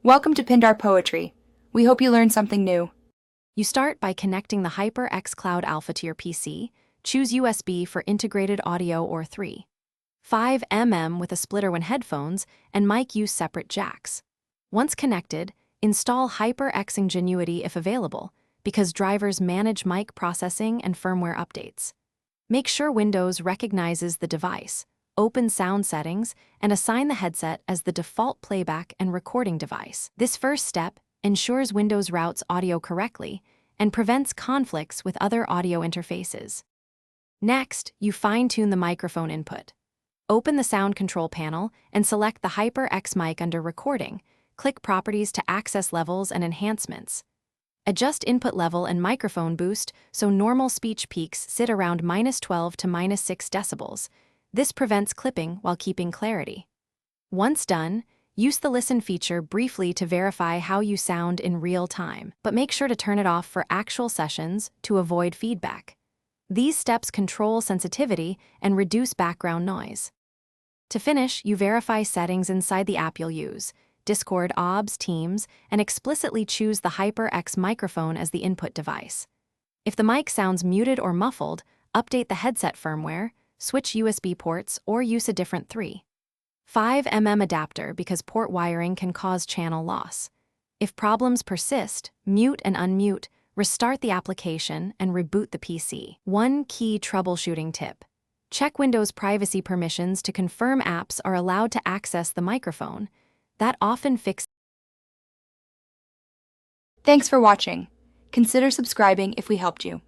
Welcome to Pindar Poetry. We hope you learned something new. You start by connecting the HyperX Cloud Alpha to your PC. Choose USB for integrated audio or 3.5 with a splitter when headphones and mic use separate jacks. Once connected, install HyperX Ingenuity if available, because drivers manage mic processing and firmware updates. Make sure Windows recognizes the device, open sound settings, and assign the headset as the default playback and recording device. This first step ensures Windows routes audio correctly and prevents conflicts with other audio interfaces. Next, you fine-tune the microphone input. Open the sound control panel and select the HyperX mic under Recording. Click Properties to access levels and enhancements. Adjust input level and microphone boost so normal speech peaks sit around -12 to -6 decibels. This prevents clipping while keeping clarity. Once done, use the Listen feature briefly to verify how you sound in real time, but make sure to turn it off for actual sessions to avoid feedback. These steps control sensitivity and reduce background noise. To finish, you verify settings inside the app you'll use, Discord, OBS, Teams, and explicitly choose the HyperX microphone as the input device. If the mic sounds muted or muffled, update the headset firmware, switch USB ports, or use a different 3.5 adapter because port wiring can cause channel loss. If problems persist, mute and unmute, restart the application, and reboot the PC. One key troubleshooting tip: check Windows privacy permissions to confirm apps are allowed to access the microphone. That often fixes. Thanks for watching. Consider subscribing if we helped you.